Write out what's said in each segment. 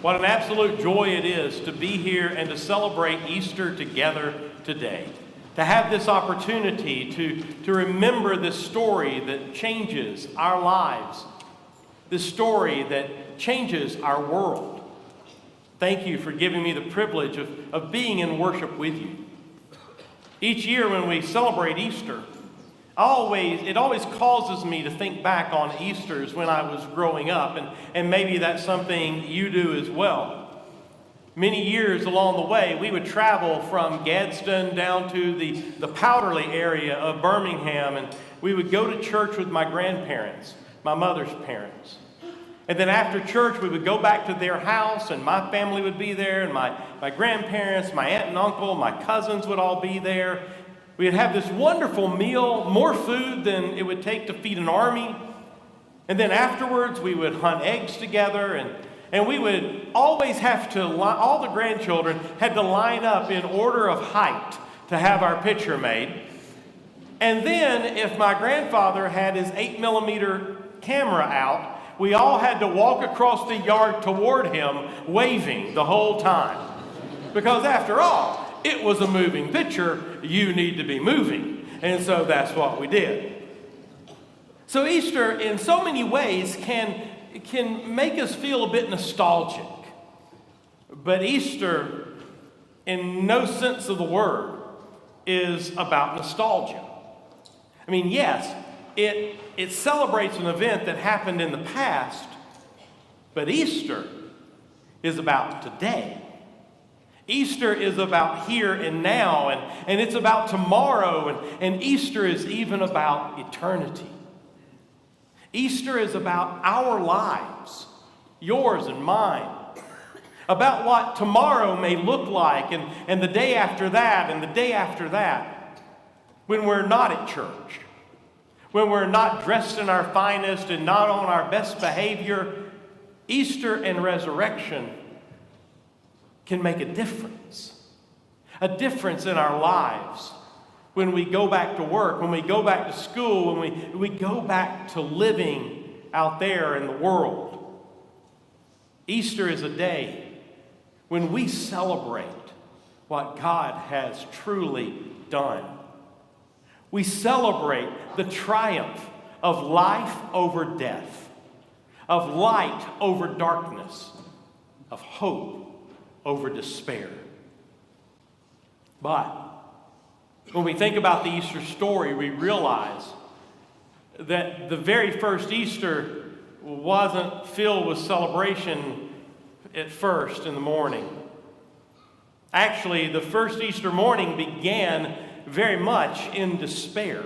What an absolute joy it is to be here and to celebrate Easter together today. To have this opportunity to remember this story that changes our lives, this story that changes our world. Thank you for giving me the privilege of being in worship with you. Each year when we celebrate Easter, it always causes me to think back on Easters when I was growing up, and maybe that's something you do as well. Many years along the way, we would travel from Gadsden down to the Powderly area of Birmingham, and we would go to church with my grandparents, my mother's parents. And then after church, we would go back to their house, and my family would be there, and my grandparents, my aunt and uncle, my cousins would all be there. We'd have this wonderful meal, more food than it would take to feed an army. And then afterwards, we would hunt eggs together, and we would always have to, all the grandchildren had to line up in order of height to have our picture made. And then if my grandfather had his 8mm camera out, we all had to walk across the yard toward him, waving the whole time. Because after all, it was a moving picture, you need to be moving. And so that's what we did. So Easter, in so many ways, can make us feel a bit nostalgic. But Easter, in no sense of the word, is about nostalgia. I mean, yes, it celebrates an event that happened in the past, but Easter is about today. Easter is about here and now, and it's about tomorrow, and Easter is even about eternity. Easter is about our lives, yours and mine, about what tomorrow may look like, and the day after that, and the day after that, when we're not at church, when we're not dressed in our finest and not on our best behavior. Easter and resurrection can make a difference in our lives when we go back to work, when we go back to school, when we go back to living out there in the world. Easter is a day when we celebrate what God has truly done. We celebrate the triumph of life over death, of light over darkness, of hope over despair. But when we think about the Easter story, we realize that the very first Easter wasn't filled with celebration at first in the morning. Actually, the first Easter morning began very much in despair.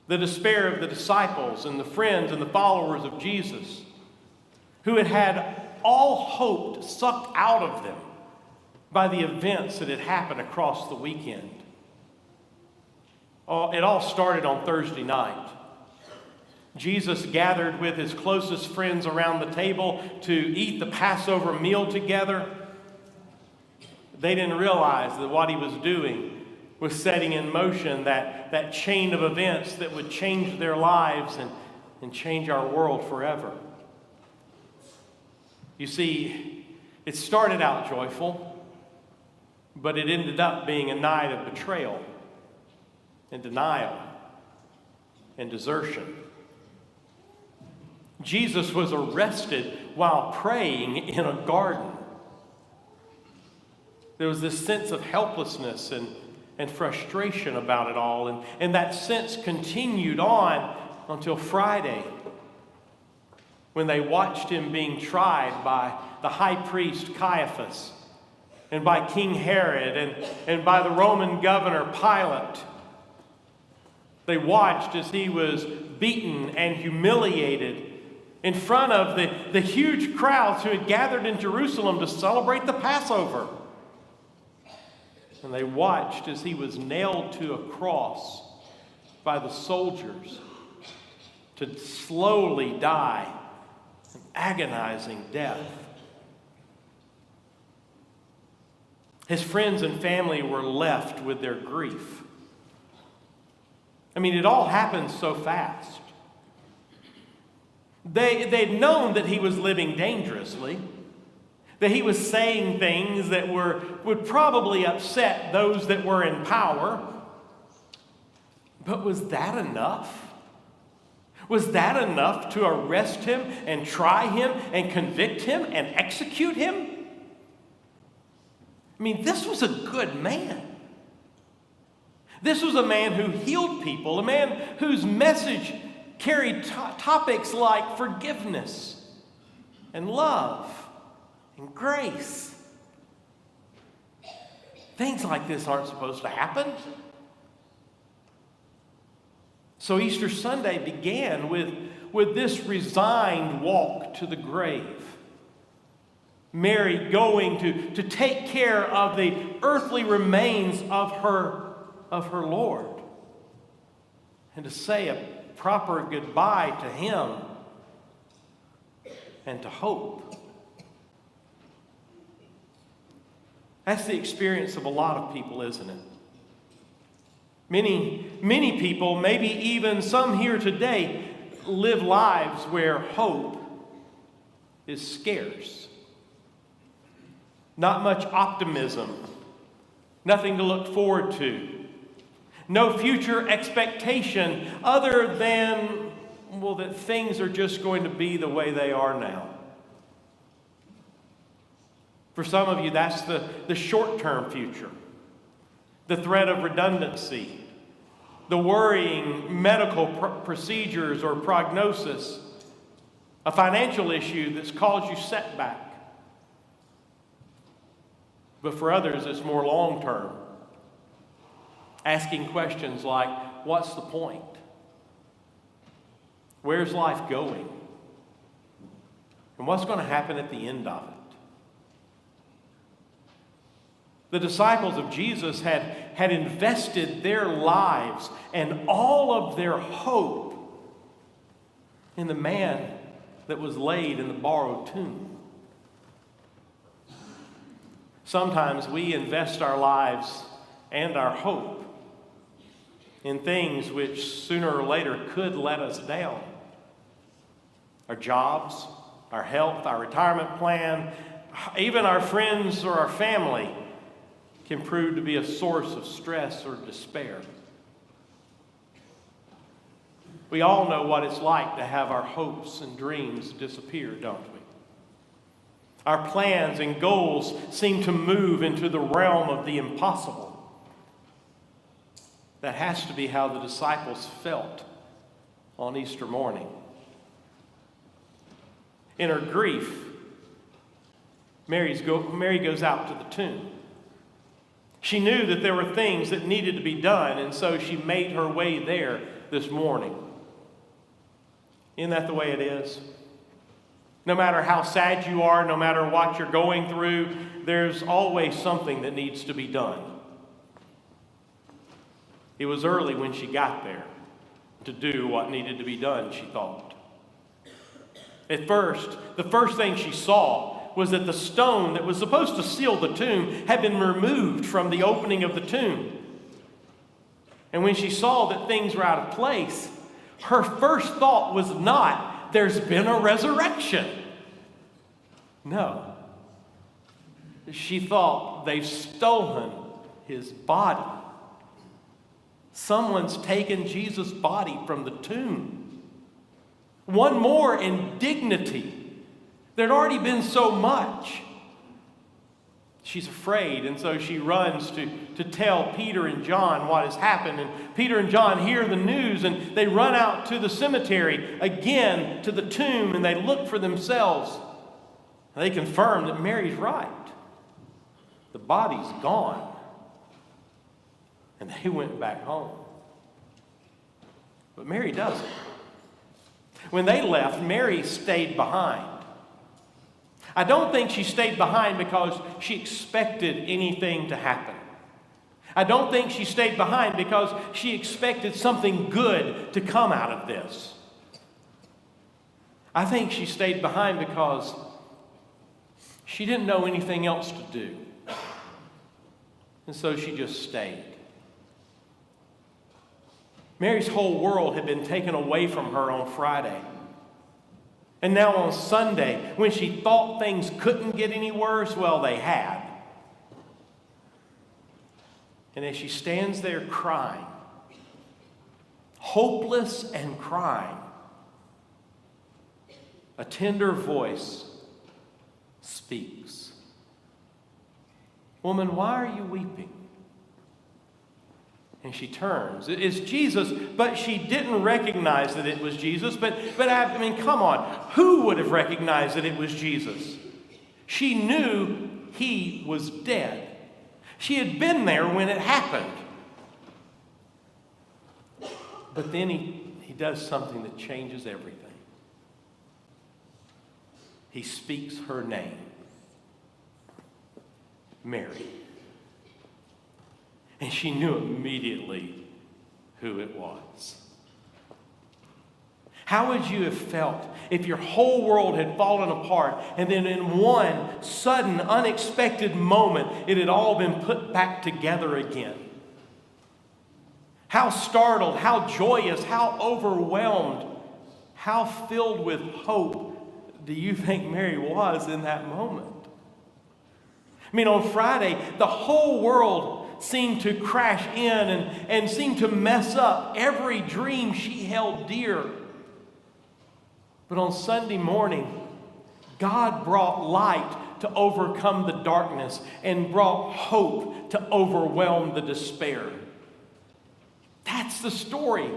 The despair of the disciples and the friends and the followers of Jesus, who had all hope sucked out of them by the events that had happened across the weekend. It all started on Thursday night. Jesus gathered with his closest friends around the table to eat the Passover meal together. They didn't realize that what he was doing was setting in motion that chain of events that would change their lives and change our world forever. You see, it started out joyful, but it ended up being a night of betrayal and denial and desertion. Jesus was arrested while praying in a garden. There was this sense of helplessness and frustration about it all, and that sense continued on until Friday, when they watched him being tried by the high priest Caiaphas, and by King Herod, and by the Roman governor Pilate. They watched as he was beaten and humiliated in front of the huge crowds who had gathered in Jerusalem to celebrate the Passover. And they watched as he was nailed to a cross by the soldiers to slowly die an agonizing death. His friends and family were left with their grief. I mean, it all happened so fast. They'd known that he was living dangerously, that he was saying things that would probably upset those that were in power. But was that enough? Was that enough to arrest him and try him and convict him and execute him? I mean, this was a good man. This was a man who healed people, a man whose message carried topics like forgiveness and love and grace. Things like this aren't supposed to happen. So Easter Sunday began with this resigned walk to the grave. Mary going to take care of the earthly remains of her Lord, and to say a proper goodbye to him and to hope. That's the experience of a lot of people, isn't it? Many people, maybe even some here today, live lives where hope is scarce. Not much optimism, nothing to look forward to, no future expectation other than, well, that things are just going to be the way they are now. For some of you, that's the short-term future. The threat of redundancy, the worrying medical procedures or prognosis, a financial issue that's caused you setback. But for others, it's more long-term. Asking questions like, what's the point? Where's life going? And what's going to happen at the end of it? The disciples of Jesus had invested their lives and all of their hope in the man that was laid in the borrowed tomb. Sometimes we invest our lives and our hope in things which sooner or later could let us down. Our jobs, our health, our retirement plan, even our friends or our family can prove to be a source of stress or despair. We all know what it's like to have our hopes and dreams disappear, don't we? Our plans and goals seem to move into the realm of the impossible. That has to be how the disciples felt on Easter morning. In her grief, Mary goes out to the tomb. She knew that there were things that needed to be done, and so she made her way there this morning. Isn't that the way it is? No matter how sad you are, no matter what you're going through, there's always something that needs to be done. It was early when she got there to do what needed to be done, she thought. At first, the first thing she saw was that the stone that was supposed to seal the tomb had been removed from the opening of the tomb. And when she saw that things were out of place, her first thought was not, there's been a resurrection. No. She thought, they've stolen his body. Someone's taken Jesus' body from the tomb. One more indignity. There'd already been so much. She's afraid, and so she runs to tell Peter and John what has happened. And Peter and John hear the news, and they run out to the cemetery, again to the tomb, and they look for themselves. And they confirm that Mary's right. The body's gone. And they went back home. But Mary doesn't. When they left, Mary stayed behind. I don't think she stayed behind because she expected anything to happen. I don't think she stayed behind because she expected something good to come out of this. I think she stayed behind because she didn't know anything else to do. And so she just stayed. Mary's whole world had been taken away from her on Friday. And now on Sunday, when she thought things couldn't get any worse, well, they had. And as she stands there crying, hopeless and crying, a tender voice speaks. "Woman, why are you weeping?" And she turns. It's Jesus, but she didn't recognize that it was Jesus. But I mean, come on. Who would have recognized that it was Jesus? She knew he was dead. She had been there when it happened. But then he does something that changes everything. He speaks her name, Mary. And she knew immediately who it was. How would you have felt if your whole world had fallen apart and then in one sudden, unexpected moment, it had all been put back together again? How startled, how joyous, how overwhelmed, how filled with hope do you think Mary was in that moment? I mean, on Friday, the whole world seemed to crash in and seemed to mess up every dream she held dear. But on Sunday morning, God brought light to overcome the darkness and brought hope to overwhelm the despair. That's the story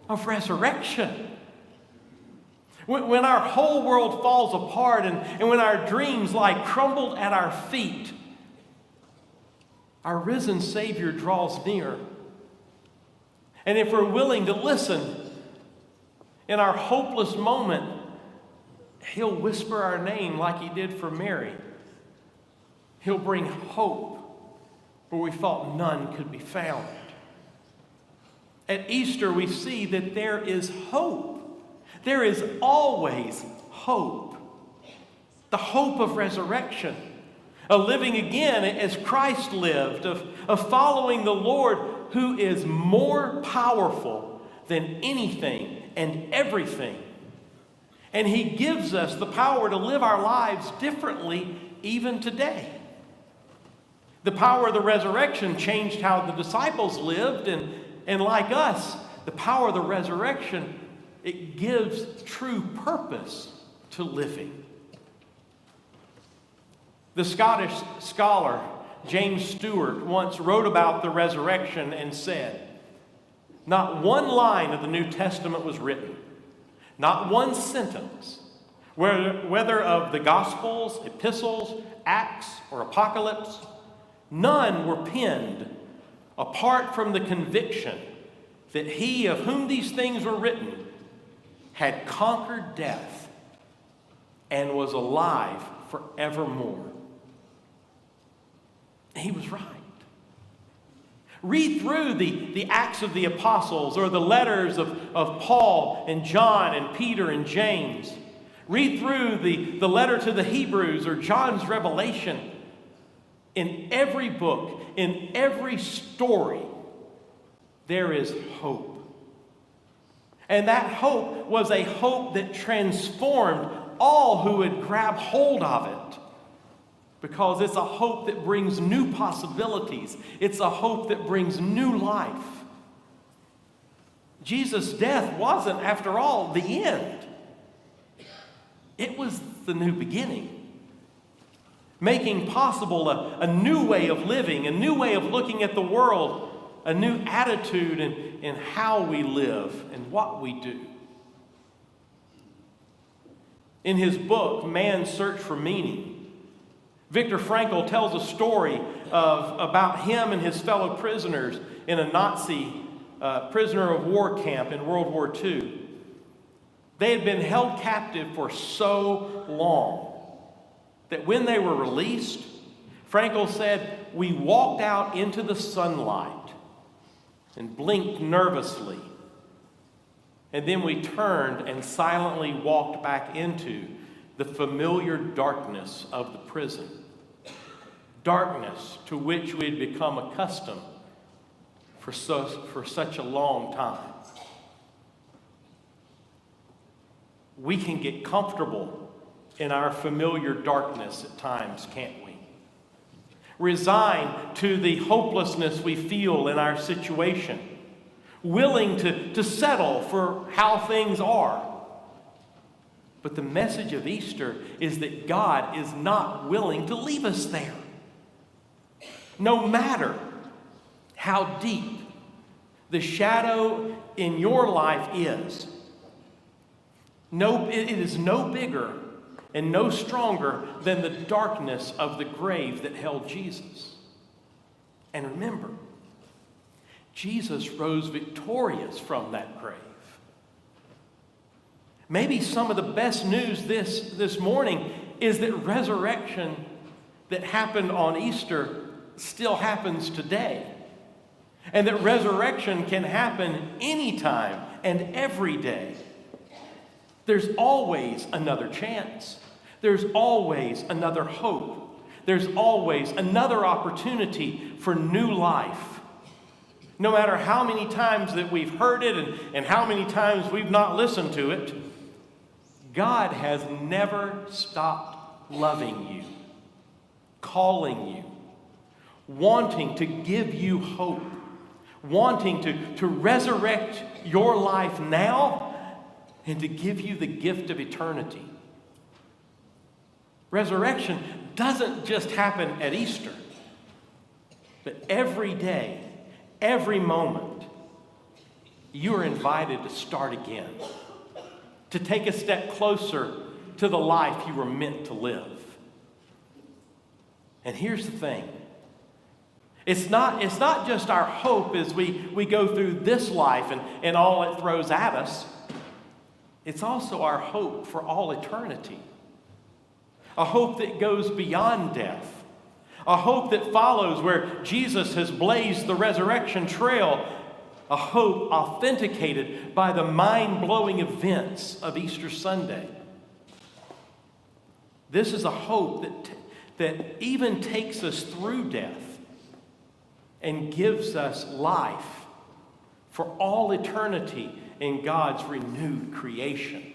of resurrection. When our whole world falls apart and when our dreams lie crumbled at our feet, our risen Savior draws near. And if we're willing to listen, in our hopeless moment, He'll whisper our name like He did for Mary. He'll bring hope where we thought none could be found. At Easter, we see that there is hope. There is always hope. The hope of resurrection. Of living again as Christ lived. Of following the Lord who is more powerful than anything and everything. And He gives us the power to live our lives differently even today. The power of the resurrection changed how the disciples lived, and like us, the power of the resurrection, it gives true purpose to living. The Scottish scholar James Stewart once wrote about the resurrection and said, "Not one line of the New Testament was written, not one sentence, whether of the Gospels, epistles, Acts, or Apocalypse, none were penned apart from the conviction that He of whom these things were written had conquered death and was alive forevermore." He was right. Read through the Acts of the Apostles or the letters of Paul and John and Peter and James. Read through the letter to the Hebrews or John's Revelation. In every book, in every story, there is hope. And that hope was a hope that transformed all who would grab hold of it. Because it's a hope that brings new possibilities. It's a hope that brings new life. Jesus' death wasn't, after all, the end. It was the new beginning. Making possible a new way of living, a new way of looking at the world, a new attitude in how we live and what we do. In his book, Man's Search for Meaning, Viktor Frankl tells a story about him and his fellow prisoners in a Nazi prisoner of war camp in World War II. They had been held captive for so long that when they were released, Frankl said, "We walked out into the sunlight and blinked nervously. And then we turned and silently walked back into the familiar darkness of the prison. Darkness to which we had become accustomed for such a long time." we can get comfortable in our familiar darkness at times, can't we? Resigned to the hopelessness we feel in our situation, willing to settle for how things are. But the message of Easter is that God is not willing to leave us there. No matter how deep the shadow in your life is, it is no bigger and no stronger than the darkness of the grave that held Jesus. And remember, Jesus rose victorious from that grave. Maybe some of the best news this morning is that resurrection that happened on Easter still happens today. And that resurrection can happen anytime and every day. There's always another chance. There's always another hope. There's always another opportunity for new life. No matter how many times that we've heard it and how many times we've not listened to it, God has never stopped loving you, calling you, wanting to give you hope, wanting to resurrect your life now and to give you the gift of eternity. Resurrection doesn't just happen at Easter, but every day, every moment, you are invited to start again, to take a step closer to the life you were meant to live. And here's the thing. It's not just our hope as we go through this life and all it throws at us. It's also our hope for all eternity. A hope that goes beyond death. A hope that follows where Jesus has blazed the resurrection trail. A hope authenticated by the mind-blowing events of Easter Sunday. This is a hope that even takes us through death and gives us life for all eternity in God's renewed creation.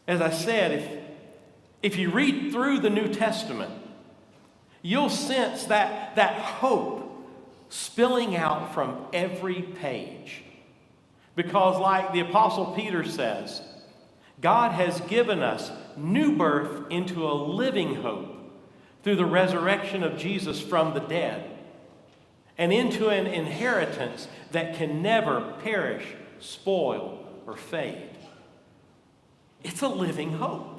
As I said, if you read through the New Testament, you'll sense that hope spilling out from every page. Because like the Apostle Peter says, God has given us new birth into a living hope through the resurrection of Jesus from the dead, and into an inheritance that can never perish, spoil, or fade. It's a living hope.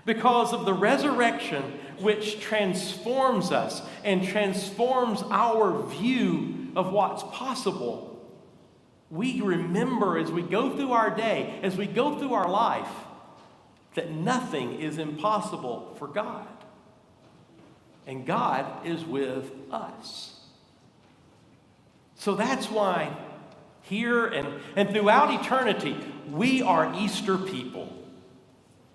Because of the resurrection which transforms us and transforms our view of what's possible, we remember as we go through our day, as we go through our life, that nothing is impossible for God. And God is with us. So that's why here and throughout eternity, we are Easter people.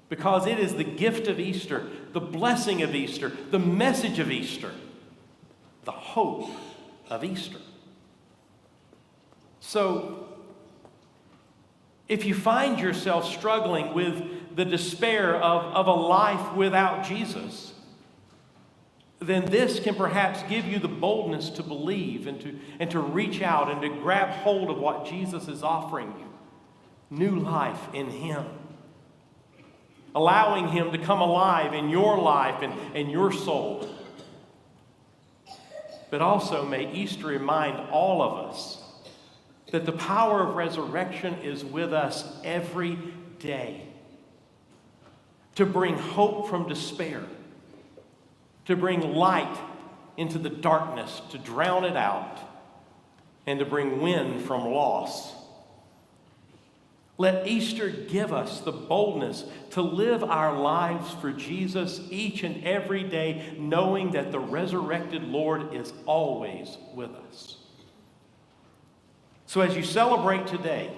Because it is the gift of Easter, the blessing of Easter, the message of Easter, the hope of Easter. So, if you find yourself struggling with the despair of a life without Jesus, then this can perhaps give you the boldness to believe and to reach out and to grab hold of what Jesus is offering you. New life in Him. Allowing Him to come alive in your life and your soul. But also may Easter remind all of us that the power of resurrection is with us every day. To bring hope from despair. To bring light into the darkness, to drown it out, and to bring wind from loss. Let Easter give us the boldness to live our lives for Jesus each and every day, knowing that the resurrected Lord is always with us. So as you celebrate today,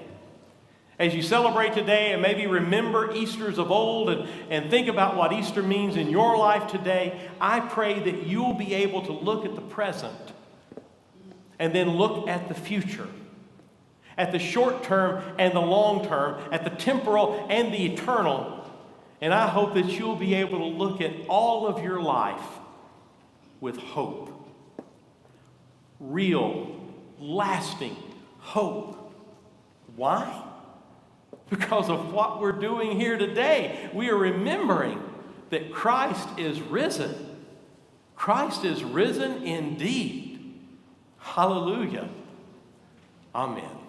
and maybe remember Easters of old and think about what Easter means in your life today, I pray that you'll be able to look at the present and then look at the future at the short term and the long term, at the temporal and the eternal. And I hope that you'll be able to look at all of your life with hope. Real, lasting hope. Why? Because of what we're doing here today. We are remembering that Christ is risen. Christ is risen indeed. Hallelujah. Amen.